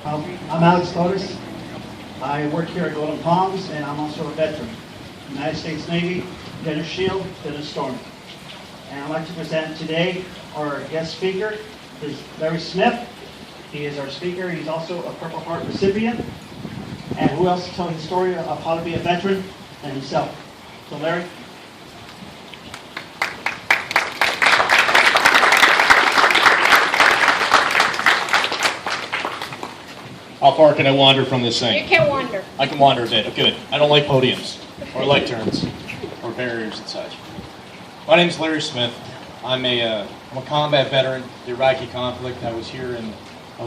I'm Alex Torres. I work here at Golden Palms, and I'm also a veteran. United States Navy, Dennis Shield, Dennis Storm. And I'd like to present today our guest speaker is Larry Smith. He is our speaker. He's also a Purple Heart recipient. And who else to tell his story of how to be a veteran than himself? So Larry. How far can I wander from this thing? You can wander. I can wander a bit. Oh, good. I don't like podiums or lecterns or barriers and such. My name is Larry Smith. I'm a combat veteran, the Iraqi conflict. I was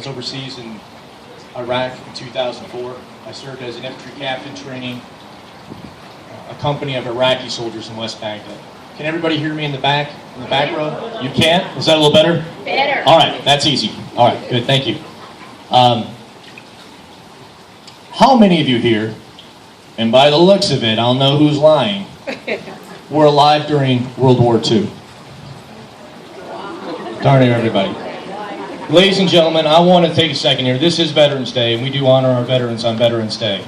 overseas in Iraq in 2004. I served as an infantry captain training a company of Iraqi soldiers in West Baghdad. Can everybody hear me in the back row? You can? Is that a little better? Better. All right, that's easy. All right, good. Thank you. How many of you here, and by the looks of it, I'll know who's lying, were alive during World War II? Darn it, everybody. Ladies and gentlemen, I want to take a second here. This is Veterans Day, and we do honor our veterans on Veterans Day.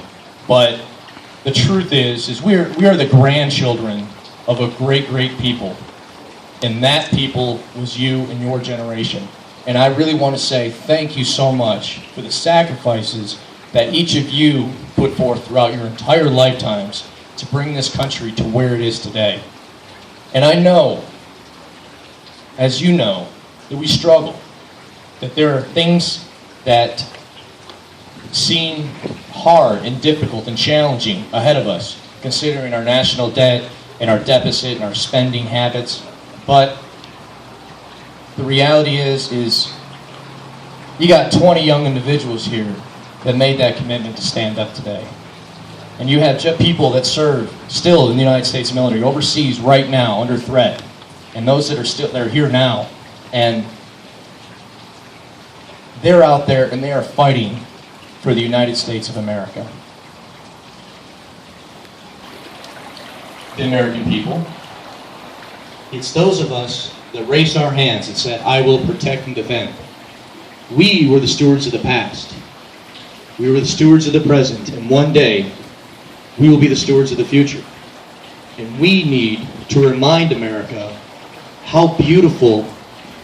But the truth is we are the grandchildren of a great, great people. And that people was you and your generation. And I really want to say thank you so much for the sacrifices that each of you put forth throughout your entire lifetimes to bring this country to where it is today. And I know, as you know, that we struggle, that there are things that seem hard and difficult and challenging ahead of us, considering our national debt and our deficit and our spending habits. But the reality is you got 20 young individuals here that made that commitment to stand up today. And you have people that serve still in the United States military, overseas right now, under threat. And those that are here now. And they're out there and they are fighting for the United States of America. The American people. It's those of us that raised our hands and said, I will protect and defend. We were the stewards of the past. We were the stewards of the present, and one day we will be the stewards of the future. And we need to remind America how beautiful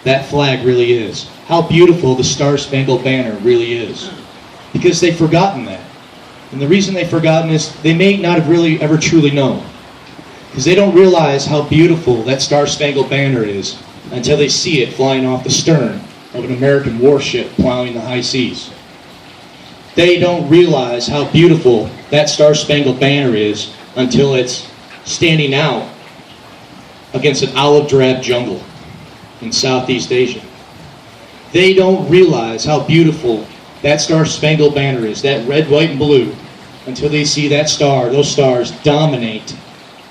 that flag really is, how beautiful the Star-Spangled Banner really is, because they've forgotten that. And the reason they've forgotten is they may not have really ever truly known, because they don't realize how beautiful that Star-Spangled Banner is until they see it flying off the stern of an American warship plowing the high seas. They don't realize how beautiful that Star-Spangled Banner is until it's standing out against an olive drab jungle in Southeast Asia. They don't realize how beautiful that Star-Spangled Banner is, that red, white, and blue, until they see that star, those stars dominate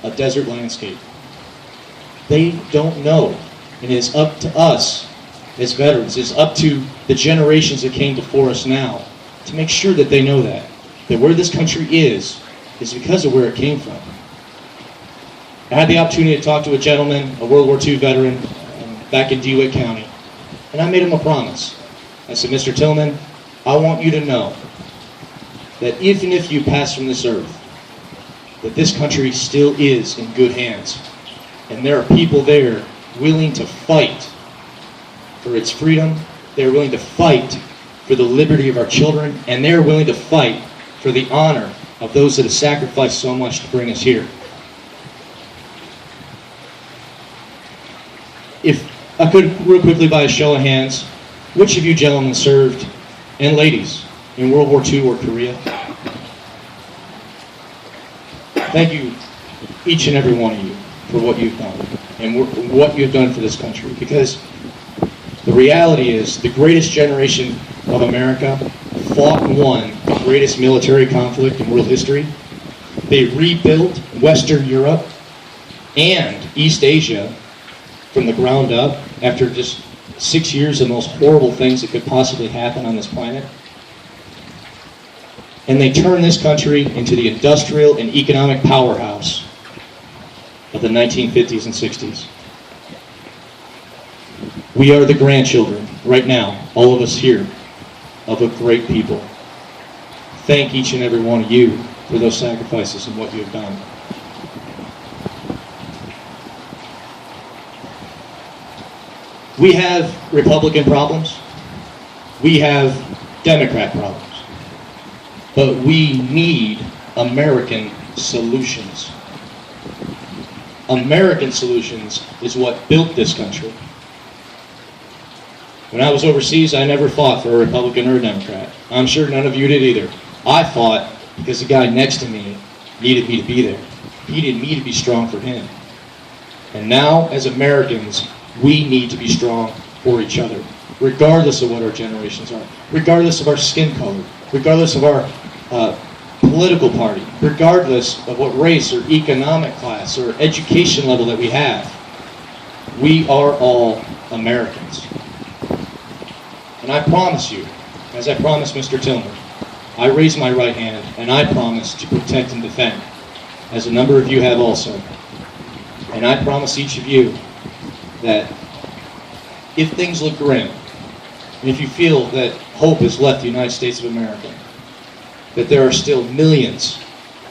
a desert landscape. They don't know. And it's up to us as veterans, it's up to the generations that came before us now to make sure that they know that where this country is because of where it came from. I had the opportunity to talk to a gentleman, a World War II veteran, back in DeWitt County, and I made him a promise. I said, Mr. Tillman, I want you to know that even if you pass from this earth, that this country still is in good hands, and there are people there willing to fight for its freedom. They're willing to fight for the liberty of our children, and they're willing to fight for the honor of those that have sacrificed so much to bring us here. If I could, real quickly, by a show of hands, which of you gentlemen served, and ladies, in World War II or Korea? Thank you, each and every one of you, for what you've done, and what you've done for this country, because the reality is the greatest generation of America fought and won the greatest military conflict in world history. They rebuilt Western Europe and East Asia from the ground up after just 6 years of the most horrible things that could possibly happen on this planet. And they turned this country into the industrial and economic powerhouse of the 1950s and 60s. We are the grandchildren, right now, all of us here, of a great people. Thank each and every one of you for those sacrifices and what you have done. We have Republican problems. We have Democrat problems. But we need American solutions. American solutions is what built this country. When I was overseas, I never fought for a Republican or a Democrat. I'm sure none of you did either. I fought because the guy next to me needed me to be there. He needed me to be strong for him. And now, as Americans, we need to be strong for each other, regardless of what our generations are, regardless of our skin color, regardless of our political party, regardless of what race or economic class or education level that we have. We are all Americans. And I promise you, as I promised Mr. Tillman, I raise my right hand and I promise to protect and defend, as a number of you have also. And I promise each of you that if things look grim, and if you feel that hope has left the United States of America, that there are still millions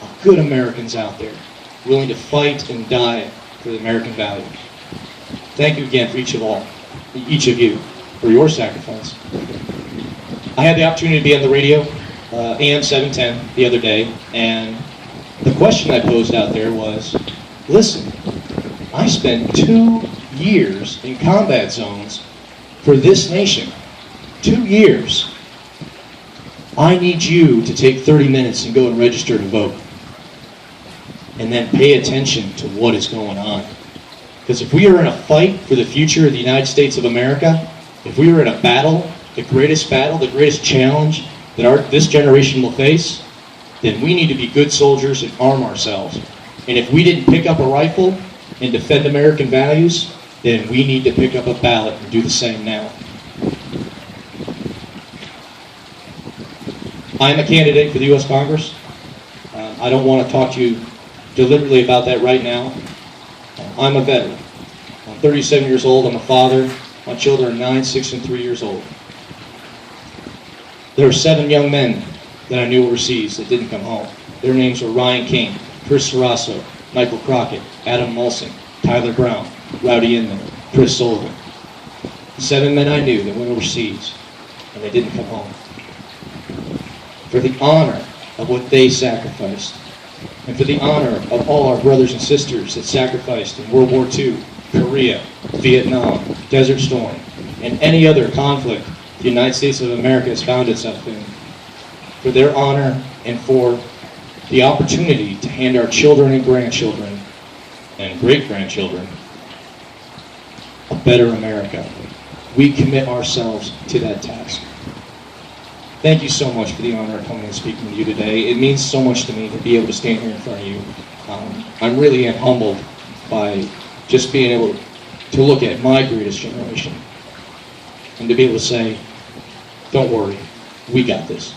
of good Americans out there willing to fight and die for the American values. Thank you again for each of you, for your sacrifice. I had the opportunity to be on the radio, AM 710, the other day, and the question I posed out there was, listen, I spent 2 years in combat zones for this nation. 2 years. I need you to take 30 minutes and go and register to vote. And then pay attention to what is going on. Because if we are in a fight for the future of the United States of America, if we are in a battle, the greatest challenge that this generation will face, then we need to be good soldiers and arm ourselves. And if we didn't pick up a rifle and defend American values, then we need to pick up a ballot and do the same now. I'm a candidate for the U.S. Congress. I don't want to talk to you deliberately about that right now. I'm a veteran. I'm 37 years old. I'm a father. My children are 9, 6, and 3 years old. There are 7 young men that I knew overseas that didn't come home. Their names were Ryan King, Chris Sarasso, Michael Crockett, Adam Mulson, Tyler Brown, Rowdy Inman, Chris Sullivan. 7 men I knew that went overseas, and they didn't come home. For the honor of what they sacrificed, and for the honor of all our brothers and sisters that sacrificed in World War II, Korea, Vietnam, Desert Storm, and any other conflict the United States of America has found itself in, for their honor and for the opportunity to hand our children and grandchildren and great-grandchildren a better America. We commit ourselves to that task. Thank you so much for the honor of coming and speaking with you today. It means so much to me to be able to stand here in front of you. I'm really humbled by just being able to look at my greatest generation and to be able to say, don't worry, we got this.